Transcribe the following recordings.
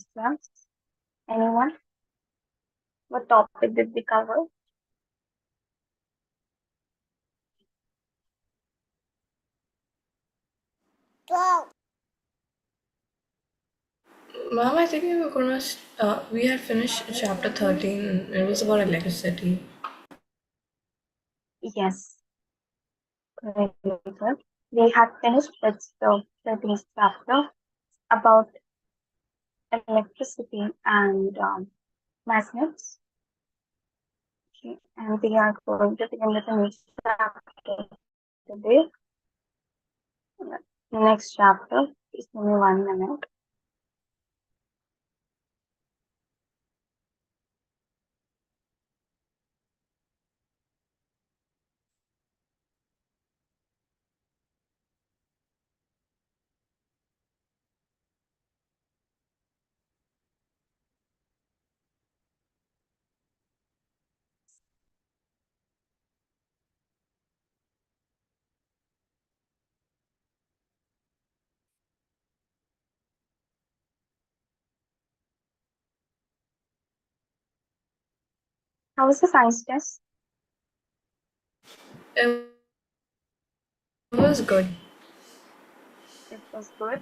class? Anyone? What topic did we cover? Mom, I think we had finished chapter 13. It was about electricity. Yes, very good. We had finished with the 13th chapter about electricity and magnets. Okay, and we are going to begin with the next chapter today. The next chapter is only 1 minute. How was the science test? It was good. It was good.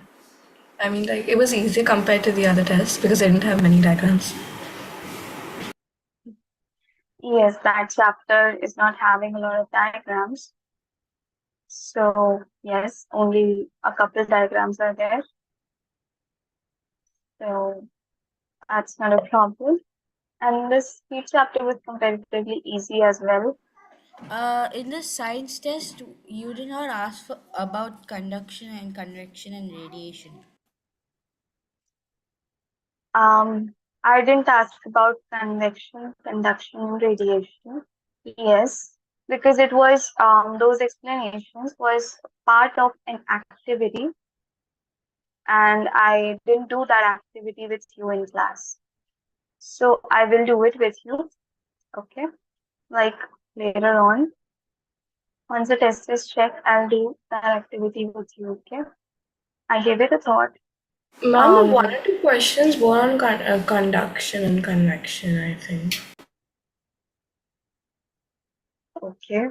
I mean, like, it was easy compared to the other tests because I didn't have many diagrams. Yes, that chapter is not having a lot of diagrams. So, yes, only a couple diagrams are there. So, that's not a problem. And this heat chapter was comparatively easy as well. In the science test, you did not ask about conduction and convection and radiation. I didn't ask about convection, conduction, and radiation. Yes, because it was those explanations was part of an activity, and I didn't do that activity with you in class. So I will do it with you, okay? Like later on, once the test is checked, I'll do that activity with you, okay? I gave it a thought. Ma'am, the one Um, or two questions were on conduction and convection, I think. okay.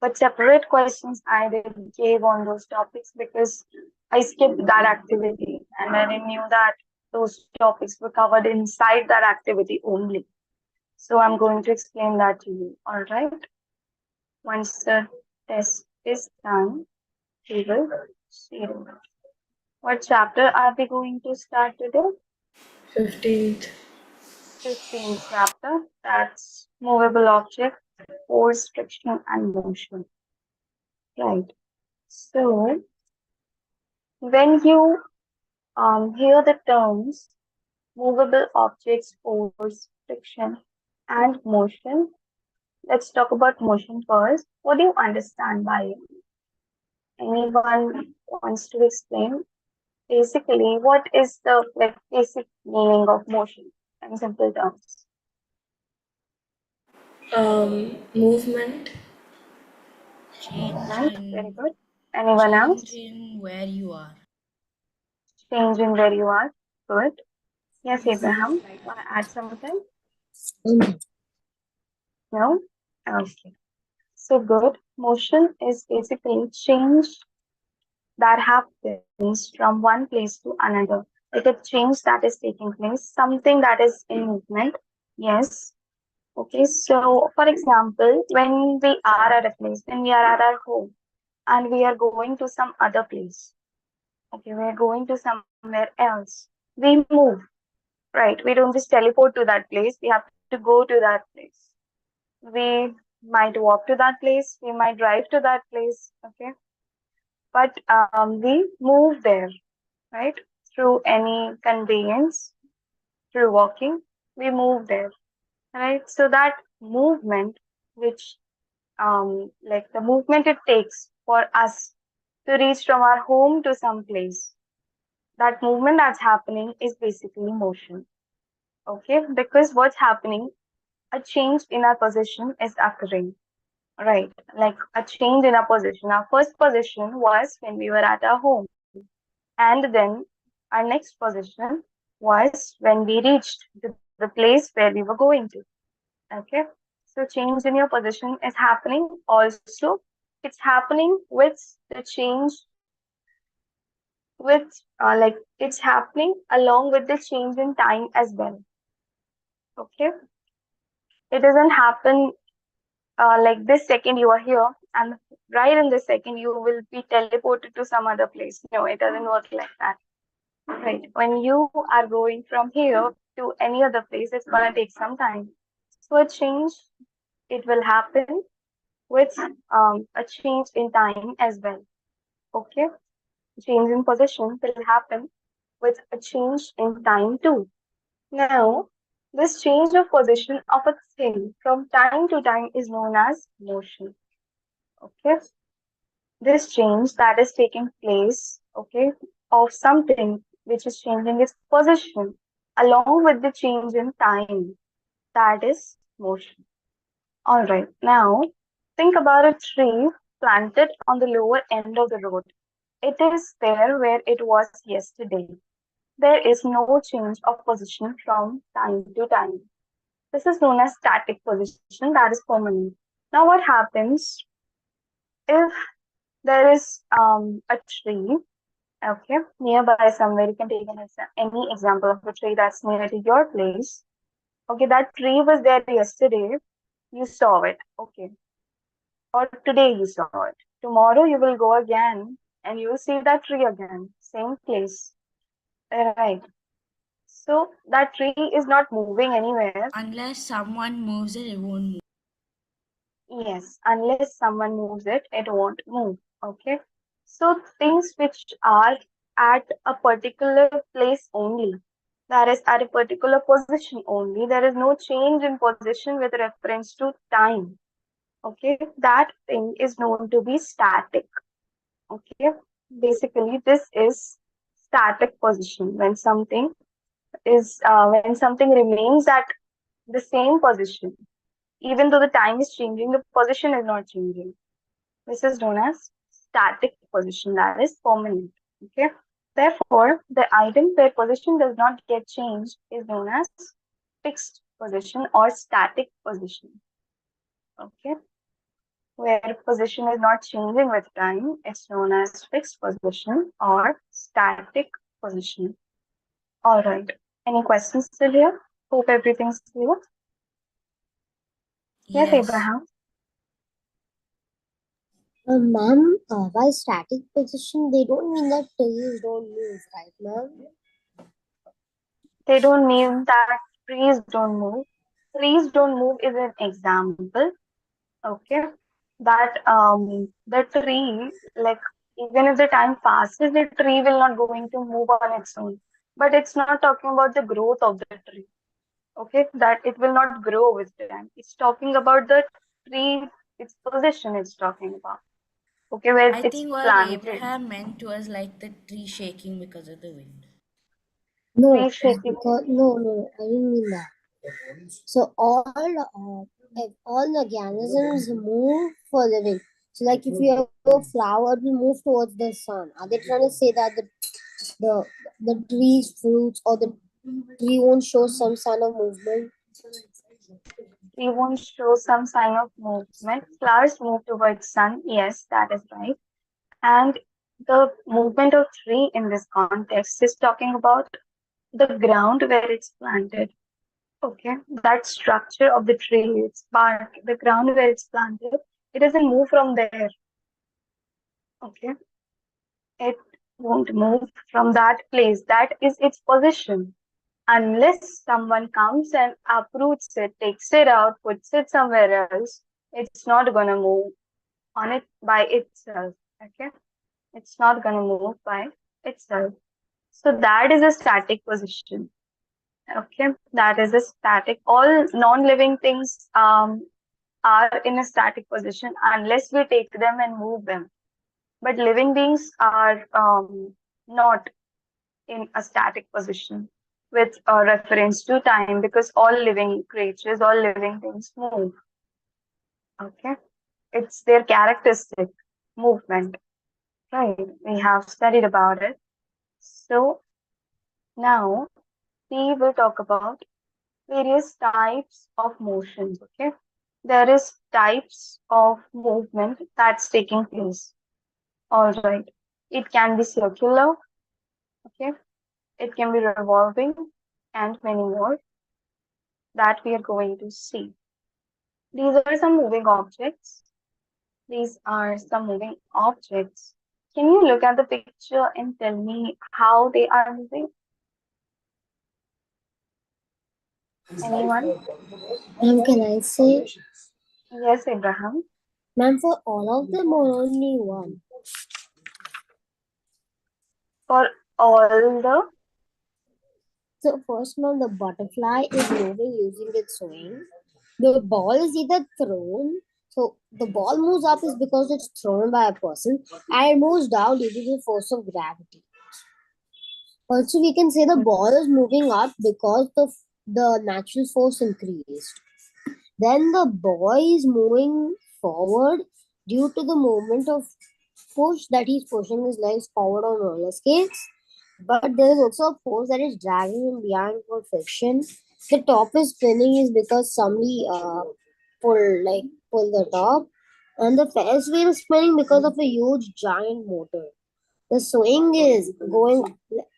But separate questions I did gave on those topics because I skipped that activity and I knew that those topics were covered inside that activity only. So I'm going to explain that to you. All right. Once the test is done, we will see it. What chapter are we going to start today? 15th. 15th chapter. That's movable object, force, friction, and motion. Right. So when you hear the terms movable objects, force, friction, and motion. Let's talk about motion first. What do you understand by it? Anyone wants to explain? Basically, what is the basic meaning of motion in simple terms? Movement. Change Movement, very in good. Anyone change else? in where you are. Change in where you are. Good. Yes, Abraham. Want to add something? No? Okay. So good. Motion is basically change that happens from one place to another. Like a change that is taking place, something that is in movement. Yes. Okay. So, for example, when we are at a place, when we are at our home and we are going to some other place, okay, we are going to somewhere else, we move, right? We don't just teleport to that place, we have to go to that place. We might walk to that place, we might drive to that place, okay? But we move there, right? Through any conveyance, through walking, we move there, right? So that movement, which like the movement it takes for us to reach from our home to some place, that movement that's happening is basically motion. Okay, because what's happening, a change in our position is occurring, right? Like a change in our position. Our first position was when we were at our home, and then our next position was when we reached to the place where we were going to. Okay. So change in your position is happening also. It's happening with the change with like it's happening along with the change in time as well. Okay. It doesn't happen like this second you are here and right in this second you will be teleported to some other place. No, it doesn't work like that. Right. When you are going from here to any other place, it's gonna take some time. So a change it will happen with a change in time as well. Okay. Change in position will happen with a change in time too. Now, this change of position of a thing from time to time is known as motion. Okay. This change that is taking place, okay, of something which is changing its position along with the change in time, that is motion. All right, now think about a tree planted on the lower end of the road. It is there where it was yesterday. There is no change of position from time to time. This is known as static position, that is permanent. Now, what happens if there is a tree, okay, nearby somewhere? You can take any example of a tree that's near to your place. Okay, that tree was there yesterday, you saw it, okay, or today you saw it. Tomorrow you will go again and you will see that tree again, same place, right? So that tree is not moving anywhere. Unless someone moves it, it won't move. Yes, unless someone moves it, it won't move. Okay. So things which are at a particular place only, that is at a particular position only, there is no change in position with reference to time. Okay. That thing is known to be static. Okay. Basically, this is static position when something remains at the same position even though the time is changing, the position is not changing. This is known as static position, that is permanent. Okay. Therefore, the item where position does not get changed is known as fixed position or static position. Okay. Where position is not changing with time, it's known as fixed position or static position. All right. Any questions still here? Hope everything's clear. Yes, Yes. Abraham. Ma'am, by static position, they don't mean that trees don't move, right, ma'am? They don't mean that trees don't move. Trees don't move is an example. Okay. That the tree, like even if the time passes, the tree will not going to move on its own. But it's not talking about the growth of the tree. Okay, that it will not grow with time. It's talking about the tree, its position it's talking about. Okay, where I it's think what planted. Abraham meant was like the tree shaking because of the wind. No, Tree shaking. because no, I didn't mean that. So if all the organisms move for living. So, like if you have a flower, it will move towards the sun. Are they trying to say that the the tree's fruits or the tree won't show some sign of movement? Tree won't show some sign of movement. Flowers move towards sun. Yes, that is right. And the movement of tree in this context is talking about the ground where it's planted. Okay, that structure of the tree, its bark, the ground where it's planted, it doesn't move from there. Okay, it won't move from that place. That is its position. Unless someone comes and uproots it, takes it out, puts it somewhere else, it's not gonna move on it by itself. Okay, it's not gonna move by itself. So that is a static position. Okay, that is a static. All non-living things are in a static position unless we take them and move them. But living beings are not in a static position with a reference to time because all living creatures, all living things move. Okay, it's their characteristic movement. Right, we have studied about it. So now we will talk about various types of motions. Okay, there is types of movement that's taking place. All right, it can be circular. Okay, it can be revolving, and many more that we are going to see. These are some moving objects. These are some moving objects. Can you look at the picture and tell me how they are moving? Anyone? Can I say, Yes, Abraham. ma'am, for all of them or only one? For all the So first, ma'am, the butterfly is moving using its wing. The ball is either thrown. So the ball moves up is because it's thrown by a person, and it moves down due to the force of gravity. Also, we can say the ball is moving up because the natural force increased. Then the boy is moving forward due to the movement of push that he's pushing his legs forward on roller skates. But there is also a force that is dragging him behind for friction. The top is spinning is because somebody pull the top, and the Ferris wheel is spinning because of a huge giant motor. The swing is going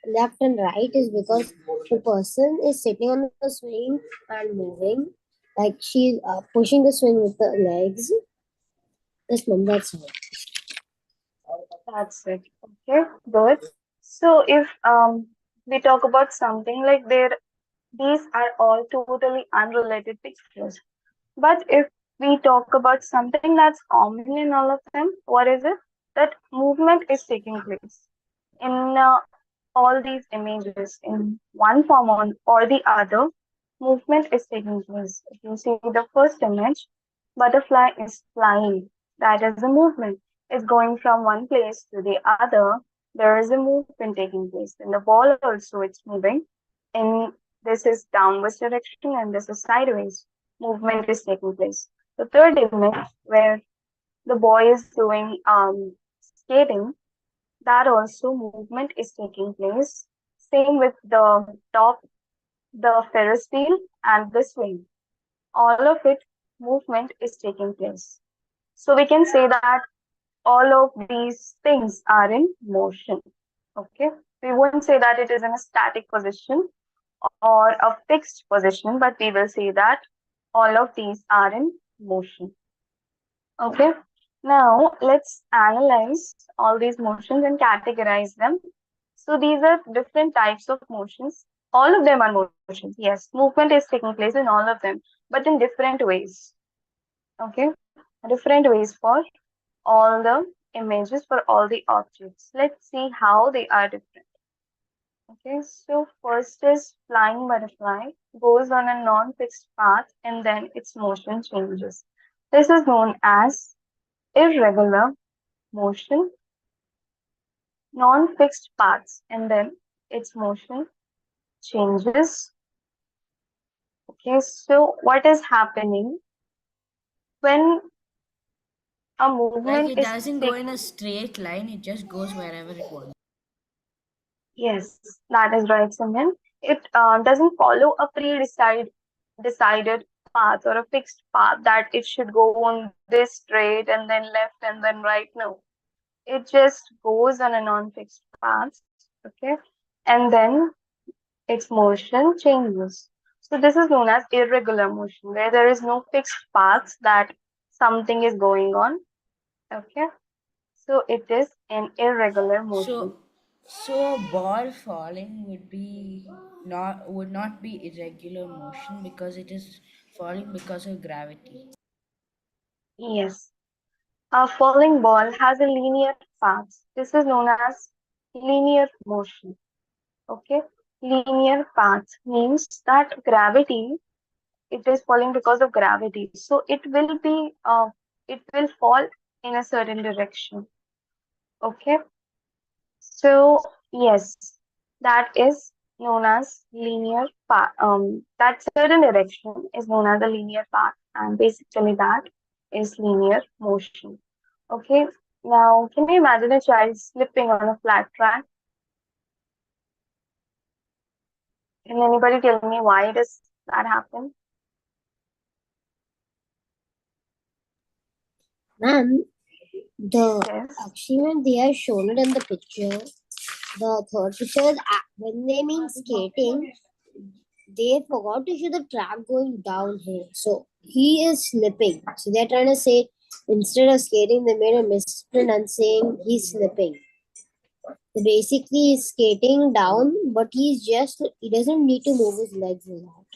left and right is because the person is sitting on the swing and moving, like she's pushing the swing with the legs. Yes, ma'am, that's all. that's it. Okay, good. So if we talk about something like these are all totally unrelated pictures. But if we talk about something that's common in all of them, what is it? That movement is taking place in all these images in one form or the other. Movement is taking place. If you see the first image, butterfly is flying. That is a movement. It's going from one place to the other. There is a movement taking place. In the ball also, it's moving. In this is downwards direction and this is sideways. Movement is taking place. The third image where the boy is doing skating, that also movement is taking place. Same with the top, the Ferris wheel, and the swing. All of it, movement is taking place. So we can say that all of these things are in motion. Okay. We won't say that it is in a static position or a fixed position, but we will say that all of these are in motion. Okay. Now let's analyze all these motions and categorize them. So these are different types of motions. All of them are motions. Yes, movement is taking place in all of them, but in different ways. Okay, different ways for all the images for all the objects. Let's see how they are different. Okay, so first is flying butterfly goes on a non-fixed path and then its motion changes. This is known as irregular motion, non-fixed paths, and then its motion changes. Okay, so what is happening when a Like movement it is doesn't go in taking? a straight line, it just goes wherever it wants. Yes, that is right, Simran. It doesn't follow a decided path or a fixed path that it should go on this straight and then left and then right. No, it just goes on a non-fixed path. Okay, and then its motion changes. So this is known as irregular motion, where there is no fixed path that something is going on. Okay, so it is an irregular motion. So, so a ball falling would not be irregular motion because it is falling because of gravity. Yes. A falling ball has a linear path. This is known as linear motion. Okay. Linear path means that gravity, it is falling because of gravity. So it will fall in a certain direction. Okay. So yes, that is known as linear path. That certain direction is known as a linear path, and basically that is linear motion. Okay, now can you imagine a child slipping on a flat track? Can anybody tell me why does that happen? Ma'am, the Yes. actually when they are shown it in the picture, the third picture is when they mean skating, they forgot to show the track going downhill. So he is slipping. So they're trying to say instead of skating, they made a misprint and saying he's slipping. So basically, he's skating down, but he doesn't need to move his legs a lot.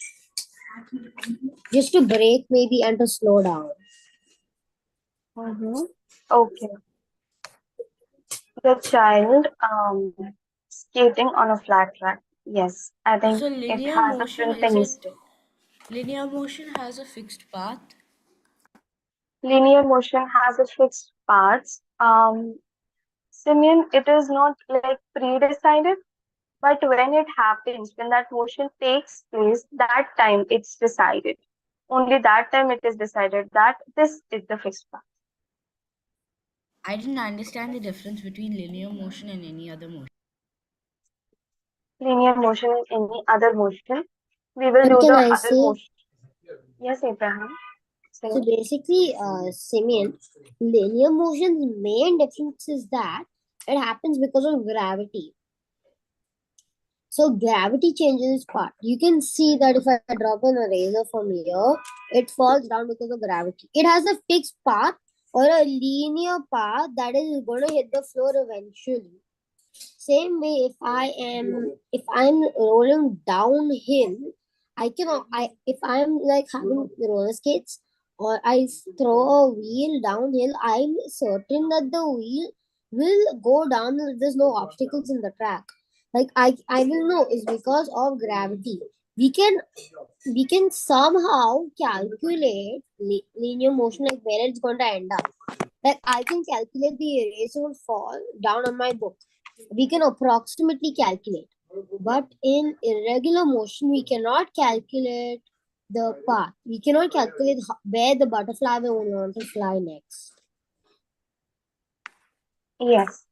Just to brake maybe and to slow down. Mm-hmm. Okay. The child skating on a flat track. Yes, I think So it linear has a motion, is printing it mistake. linear motion has a fixed path? Linear motion has its fixed parts. Simeon, it is not like pre-decided, but when it happens, when that motion takes place, that time it's decided. Only that time it is decided that this is the fixed part. I didn't understand the difference between linear motion and any other motion. Linear motion and any other motion. We will Ma'am, do can the I other say? motion. Yes, Abraham. Say So it. basically, Simeon, linear motion's main difference is that it happens because of gravity. So gravity changes its path. You can see that if I drop an eraser from here, it falls down because of gravity. It has a fixed path or a linear path that is going to hit the floor eventually. Same way, if I'm rolling downhill, I if I'm like having roller skates or throw a wheel downhill, I'm certain that the wheel will go down if there's no obstacles in the track. Like I will know it's because of gravity. We can we can somehow calculate linear motion, like where it's going to end up. Like I can calculate the eraser will fall down on my book. We can approximately calculate. But in irregular motion, we cannot calculate the path. We cannot calculate where the butterfly will want to fly next. Yes,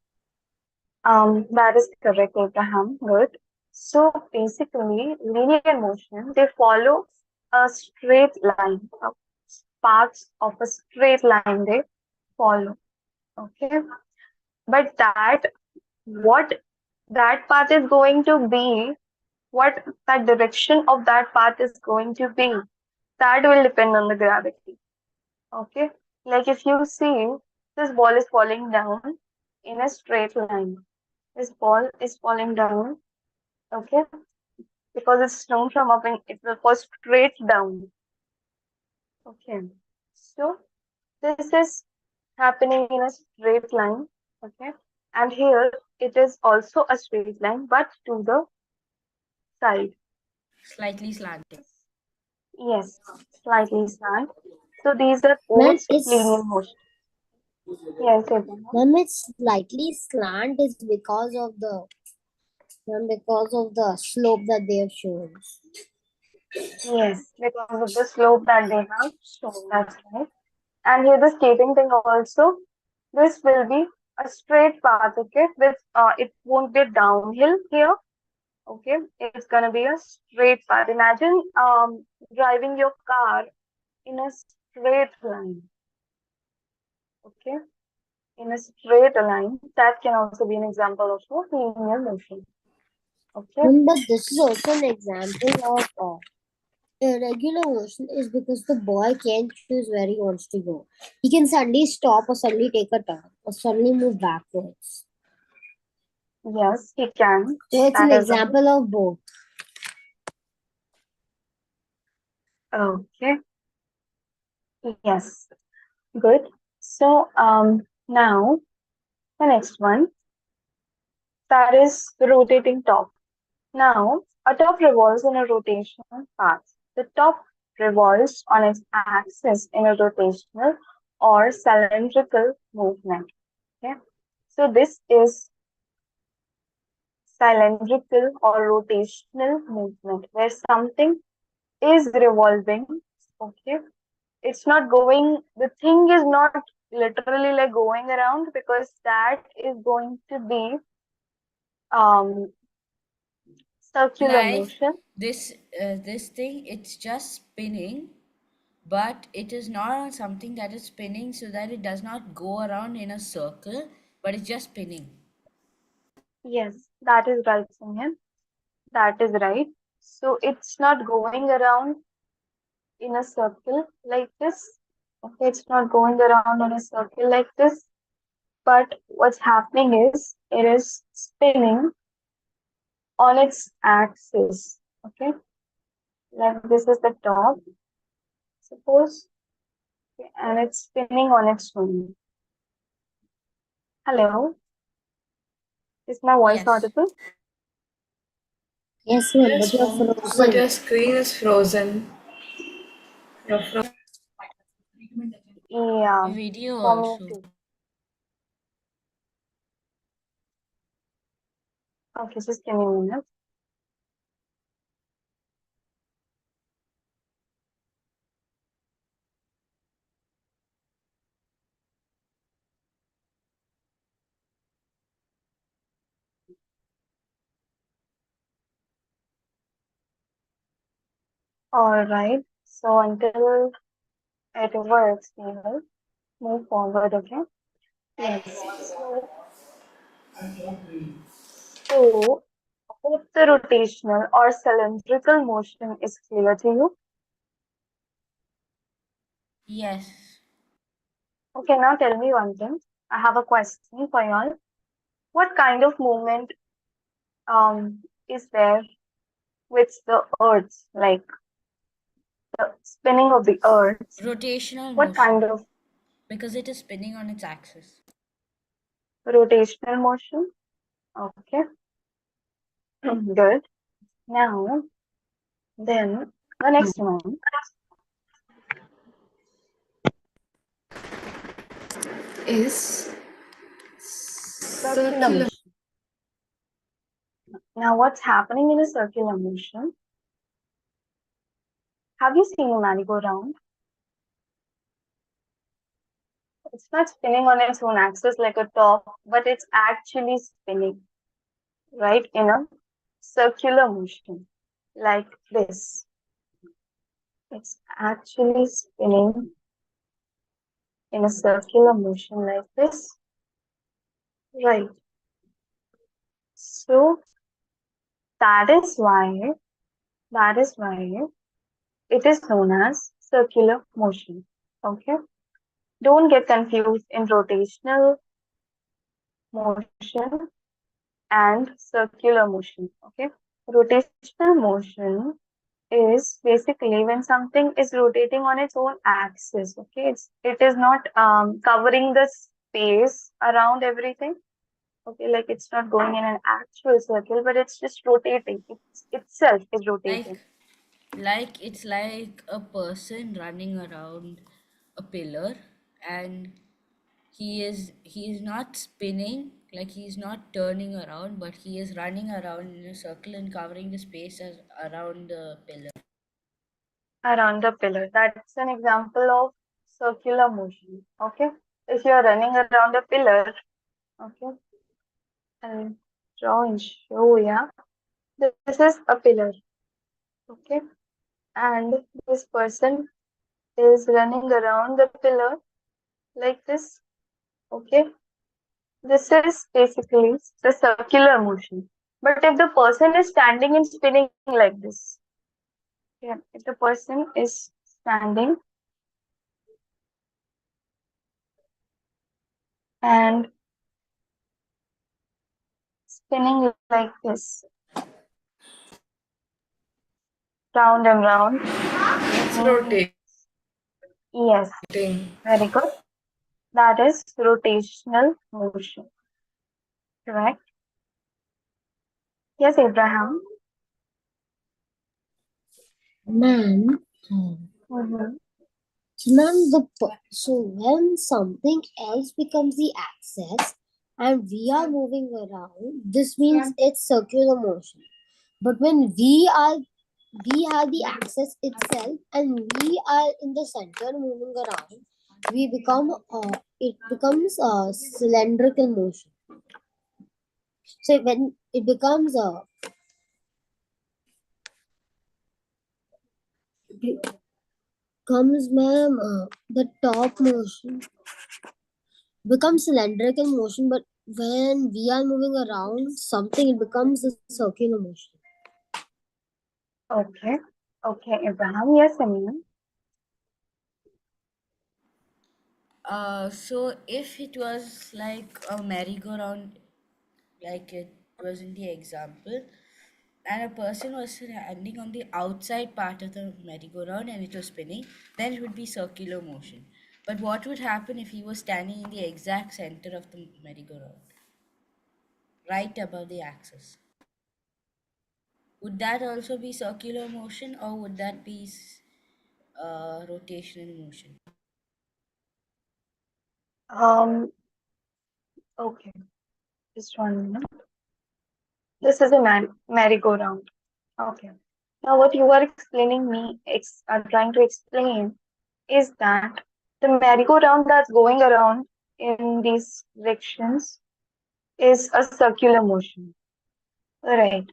that is correct, Abraham. Good. So basically, linear motion, they follow a straight line, paths of a straight line they follow. Okay. But what that path is going to be, what that direction of that path is going to be, that will depend on the gravity. Okay. Like if you see this ball is falling down in a straight line. This ball is falling down, okay, because it's thrown from up and it will fall straight down. Okay. So this is happening in a straight line. Okay. And here it is also a straight line, but to the side. Slightly slanting. Yes, slightly slant. So these are Man, both it's linear motion. Yes, Abraham. man, it's slightly slant is because of the slope that they have shown. Yes, because of the slope that they have shown. That's right. And here the skating thing also. This will be a straight path, okay? With it won't be downhill here, okay? It's gonna be a straight path. Imagine driving your car in a straight line, okay? In a straight line. That can also be an example of a linear motion, okay? But this is also an example of irregular motion is because the boy can't choose where he wants to go. He can suddenly stop or suddenly take a turn or suddenly move backwards. Yes, he can. So it's an That is right. example of both. Okay. Yes. Good. So now the next one, that is the rotating top. Now a top revolves in a rotational path. The top revolves on its axis in a rotational or cylindrical movement. Okay. So this is cylindrical or rotational movement where something is revolving. Okay. It's not going, the thing is not literally like going around, because that is going to be um circular Like motion. this thing, it's just spinning, but it is not on something that is spinning, so that it does not go around in a circle, but it's just spinning. Yes, that is right, Simran. That is right. So it's not going around in a circle like this. Okay, it's not going around in a circle like this. But what's happening is it is spinning on its axis. Okay, like this is the top, suppose, okay, and it's spinning on its own. Hello, is my voice Yes. audible? Yes, ma'am, but Yes, you're mom. But frozen. your screen is frozen. You're Yeah, Video for me also. too. Okay, just give me a minute. All right. So until it works, we will move forward. Okay. Yes. So hope the rotational or cylindrical motion is clear to you. Yes. Okay. Now tell me one thing. I have a question for y'all. What kind of movement is there with the Earth, like the spinning of the Earth? Rotational What kind motion, of because it is spinning on its axis. rotational motion? Okay. Good. Now then the next one, is circular circular. motion. Now what's happening in a circular motion? Have you seen a merry-go-round? It's not spinning on its own axis like a top, but it's actually spinning, right, in a circular motion like this. It's actually spinning in a circular motion like this, right? So that is why that is why it is known as circular motion. Okay. Don't get confused in rotational motion and circular motion. Okay. Rotational motion is basically when something is rotating on its own axis. Okay. It is not covering the space around everything. Okay, like it's not going in an actual circle, but it's just rotating. It's itself is rotating. Like it's like a person running around a pillar, and he is not spinning, like he's not turning around, but he is running around in a circle and covering the space around the pillar. Around the pillar. That's an example of circular motion. Okay. If you're running around a pillar, okay, I'll draw and show ya. This is a pillar. Okay. And this person is running around the pillar like this. Okay. This is basically the circular motion. But if the person is standing and spinning like this, yeah, if the person is standing and spinning like this, round and round, it That's means rotating. yes, very good. That is rotational motion, correct? Yes, Abraham. Ma'am, Mm-hmm. so ma'am, so when something else becomes the axis and we are moving around, this means it's circular motion. But when we have the axis itself and we are in the center moving around, we become it becomes a cylindrical motion. So when it becomes a comes, ma'am, the top motion becomes cylindrical motion, but when we are moving around something, it becomes a circular motion. Okay. Okay, Abraham. Yes, Amina. So if it was like a merry-go-round, like it was in the example, and a person was standing on the outside part of the merry-go-round and it was spinning, then it would be circular motion. But what would happen if he was standing in the exact center of the merry-go-round, right above the axis? Would that also be circular motion, or would that be rotational motion? Um, okay, just 1 minute. This is a merry-go-round. Okay. Now, what you are explaining me, trying to explain, is that the merry-go-round that's going around in these directions is a circular motion. Right.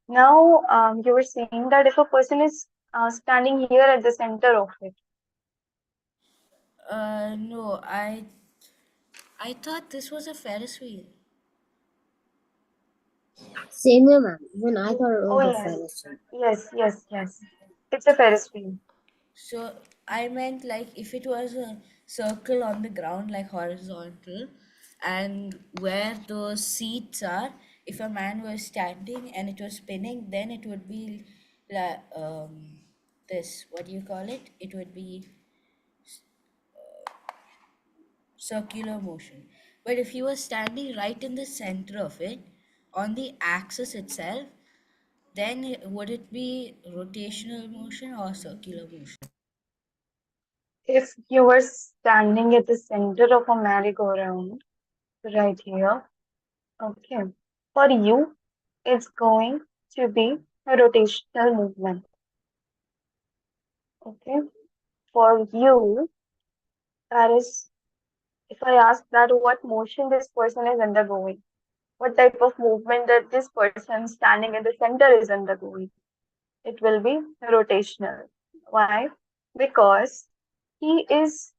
Now, you were saying that if a person is standing here at the center of it, No, I thought this was a Ferris wheel. Same here, ma'am. Even I thought it oh was a yes, fallacy. yes, it's a Ferris wheel. So I meant like if it was a circle on the ground, like horizontal, and where those seats are, if a man was standing and it was spinning, then it would be like this. What do you call it? It would be circular motion. But if you were standing right in the center of it, on the axis itself, then would it be rotational motion or circular motion? If you were standing at the center of a merry-go-round, right here, okay, for you, it's going to be a rotational movement. Okay, for you, that is, if I ask that what motion this person is undergoing, what type of movement that this person standing at the center is undergoing, it will be rotational. Why? Because he is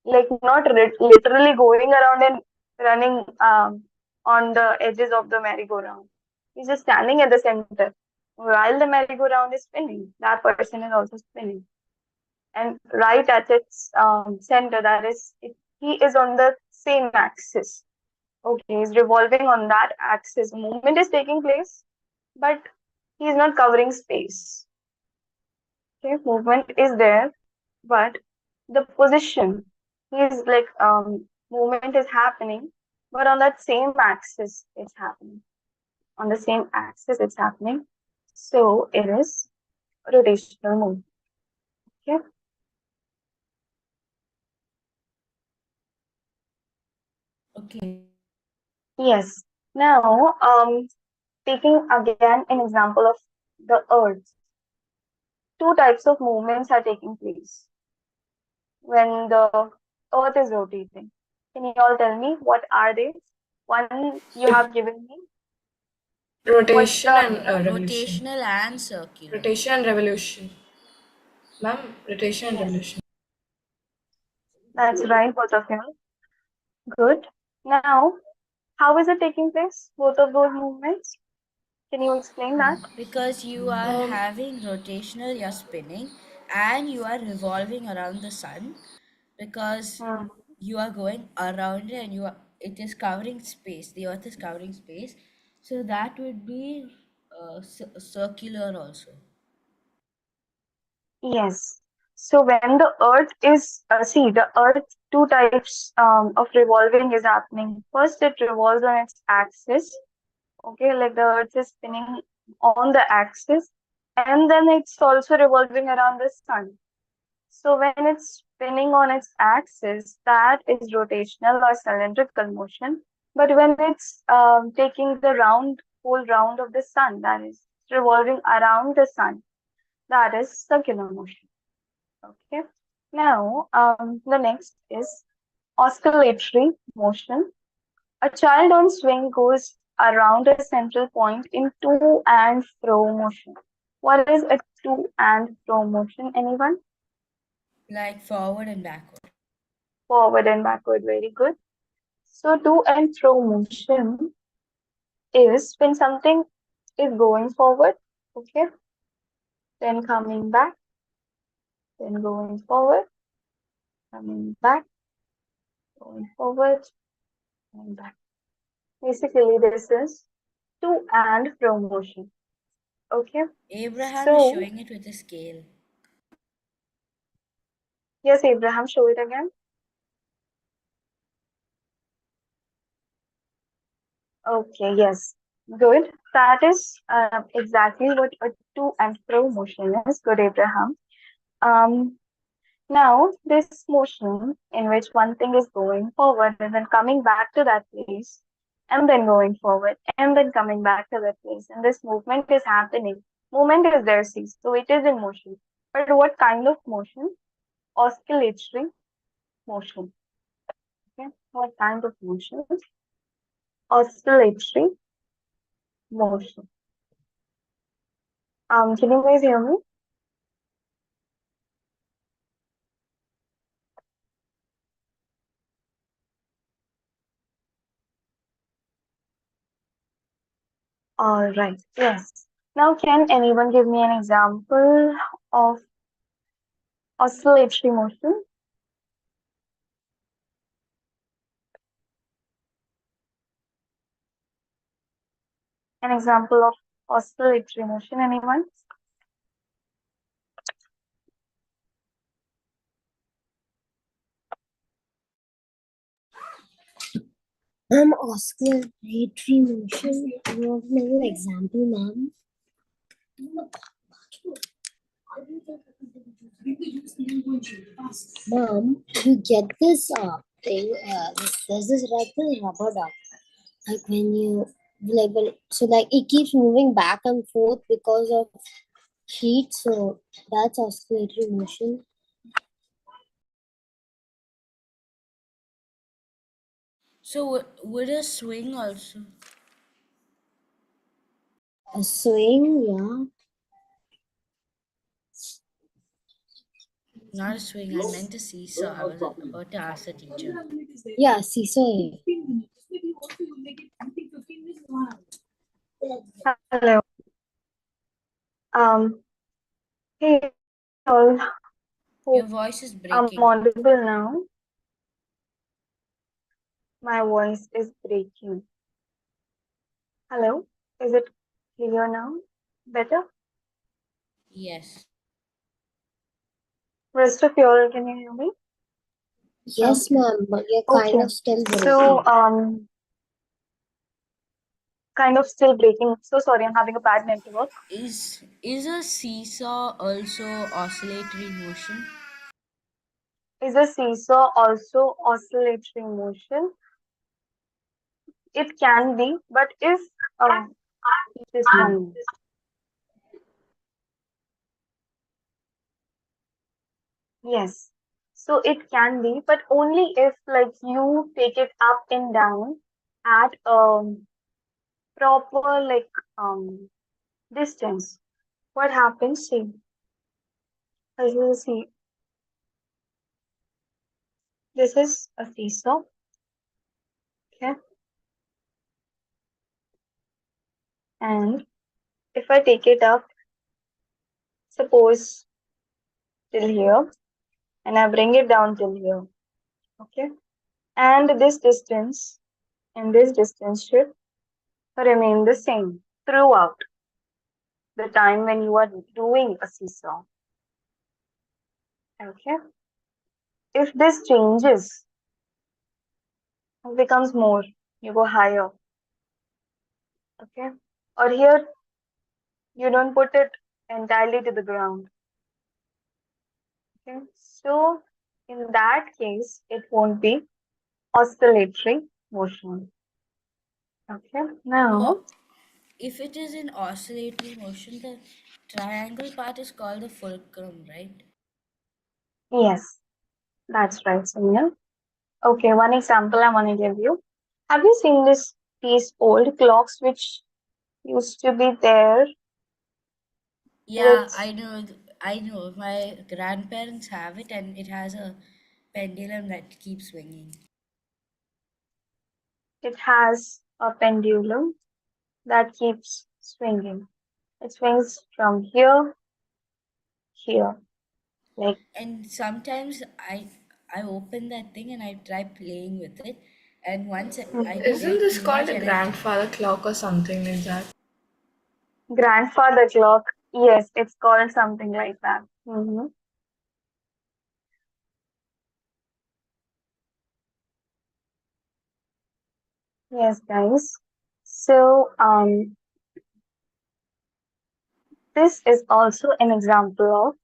like not literally going around and running on the edges of the merry-go-round. He's just standing at the center. While the merry-go-round is spinning, that person is also spinning. And right at its center, that is, he is on the same axis. Okay, he's revolving on that axis. Movement is taking place, but he is not covering space. Okay, movement is there, but the position is like movement is happening, but on that same axis it's happening. On the same axis it's happening. So it is rotational movement. Okay. Okay. Yes. Now, taking again an example of the Earth, two types of movements are taking place when the Earth is rotating. Can you all tell me what are they? One you have given me. What's Rotation the and revolution. Rotational and circular. Rotation and revolution. Ma'am, rotation and yes? revolution. That's right, both of you. Good. Now, how is it taking place? Both of those movements. Can you explain that? Because you are Um, having rotational, you're spinning, and you are revolving around the sun because Hmm. you are going around it and it is covering space. The earth is covering space. So that would be circular also. Yes. So when the Earth is, see, the Earth, two types of revolving is happening. First, it revolves on its axis. Okay, like the Earth is spinning on the axis, and then it's also revolving around the sun. So when it's spinning on its axis, that is rotational or cylindrical motion. But when it's taking the whole round of the sun, that is revolving around the sun, that is circular motion. Okay. Now, the next is oscillatory motion. A child on swing goes around a central point in to and fro motion. What is to and fro motion? Anyone? Like forward and backward. Forward and backward, very good. So to and fro motion is when something is going forward, okay, then coming back, then going forward, coming back, going forward, and back. Basically, this is to and fro motion. Okay. Abraham is So, showing it with a scale. yes, Abraham, show it again. Okay, yes. Good. That is exactly what a to and fro motion is. Good, Abraham. Um, Now, this motion in which one thing is going forward and then coming back to that place, and then going forward, and then coming back to that place, and this movement is happening. Movement is there, see, so it is in motion. But what kind of motion? Oscillatory motion. Okay, what kind of motion? Oscillatory motion. Can you guys hear me? All right. Yes. Now, can anyone give me an example of oscillatory motion? An example of oscillatory motion, anyone? Oscillatory motion. You want to know an example, ma'am? Mom, you get this thing. There's this like this rubber duck. Like when you so like it keeps moving back and forth because of heat. So that's oscillatory motion. So would a swing also? A swing, yeah. Not a swing, I meant a seesaw. I was about to ask the teacher. Yeah, seesaw. Hello. Hey all. Your Hope voice is I'm breaking. audible now. My voice is breaking. Hello. Is it clear now? Better? Yes. Rest of you all, can you hear me? Yes, ma'am, but you're kind Okay. of still So, breaking. kind of still breaking. So sorry, I'm having a bad network. Is a seesaw also oscillatory motion? Is a seesaw also oscillatory motion? It can be, but if this one, yes. So it can be, but only if like you take it up and down at proper like distance. What happens? See, as you will see, this is a seesaw. Okay, and if I take it up, suppose till here, and I bring it down till here. Okay, and this distance and this distance should remain the same throughout the time when you are doing a seesaw. Okay. If this changes, it becomes more, you go higher. Okay. Or here, you don't put it entirely to the ground. Okay. So, in that case, it won't be oscillatory motion. Okay. Now, So if it is in oscillatory motion, the triangle part is called the fulcrum, right? yes, that's right, Sonia. Okay, one example I want to give you. Have you seen these old clocks which used to be there Yeah, which I know. My grandparents have it, and it has a pendulum that keeps swinging. it has a pendulum that keeps swinging. It swings from here, like And sometimes I open that thing and I try playing with it, and once I mhm. Isn't play this too called much a and I grandfather clock or something like that? Grandfather clock. Yes, it's called something like that. Yes, guys. So, this is also an example of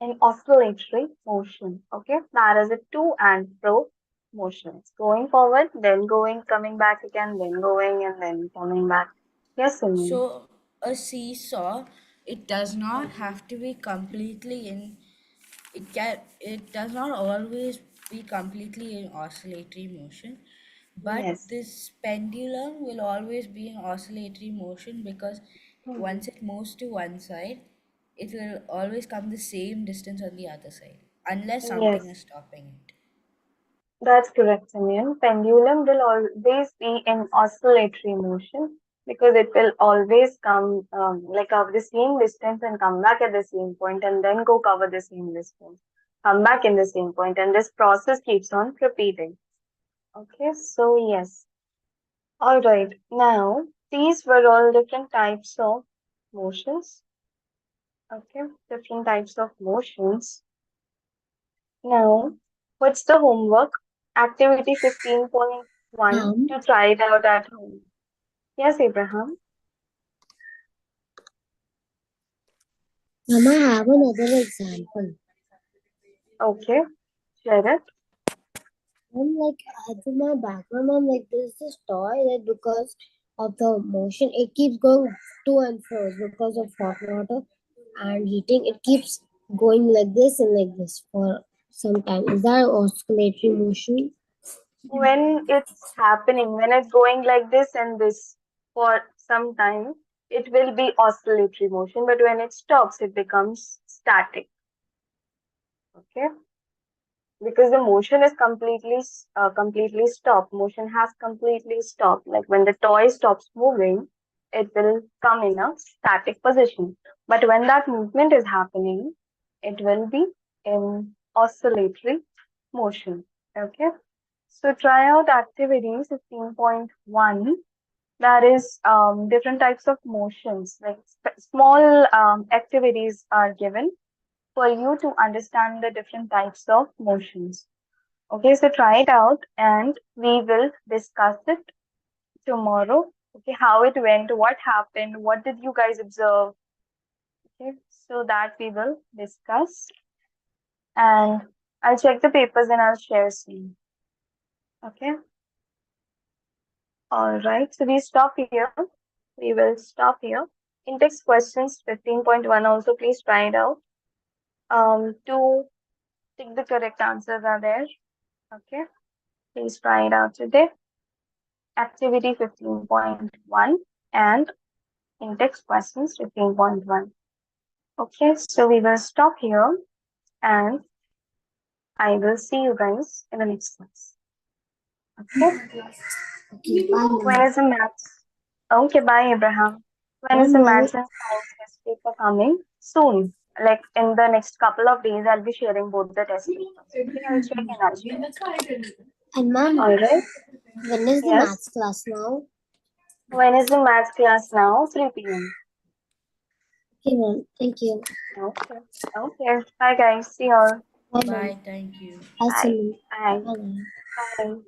an oscillatory motion. Okay, that is a to and fro motion. It's going forward, then going, coming back again, then going, and then coming back. Yes, Simran. so a seesaw, it does not have to be completely in it does not always be completely in oscillatory motion, but Yes. this pendulum will always be in oscillatory motion because Mhm. once it moves to one side, it will always come the same distance on the other side unless something Yes. is stopping it. That's correct, Simeon. Pendulum will always be in oscillatory motion because it will always come like cover the same distance and come back at the same point and then go cover the same distance, come back in the same point, and this process keeps on repeating. Okay, so yes. All right. Now, these were all different types of motions. Okay, different types of motions. Now, what's the homework? Activity 15.1 Um, to try it out at home. Yes, Abraham. Mama, I have another example. Okay, share it. I'm like at my background, I'm like there's this toy that because of the motion it keeps going to and fro because of hot water and heating. It keeps going like this for some time. Is that oscillatory motion? When it's happening, when it's going like this and this for some time, it will be oscillatory motion, but when it stops, it becomes static. Okay, because the motion is completely stopped. Motion has completely stopped. Like when the toy stops moving, it will come in a static position. But when that movement is happening, it will be in oscillatory motion. Okay. So try out activity 15.1. That is different types of motions. Like small activities are given for you to understand the different types of motions. Okay, so try it out and we will discuss it tomorrow. Okay, how it went, what happened, what did you guys observe? Okay, so that we will discuss and I'll check the papers and I'll share soon. Okay, all right, so we stop here. We will stop here. Index questions 15.1 also, please try it out. Two tick the correct answers are there. Okay, please try it out today. Activity 15.1 and index questions 15.1. Okay, so we will stop here and I will see you guys in the next class. Okay, Okay, bye, when Mama. is the maths? Okay, bye, Abraham. When Bye, is the Mom. maths and science test paper coming? Soon. Like in the next couple of days, I'll be sharing both the test papers. Okay, I'll check and I'll share. And Mom, All right. when is the Yes. maths class now? When is the maths class now? 3 p.m. Okay, Mom. Thank you. Okay. Okay. Bye, guys. See you all Bye, Mom. Bye, thank you. Bye, Bye. Simon. Bye. Bye, Mom. Bye.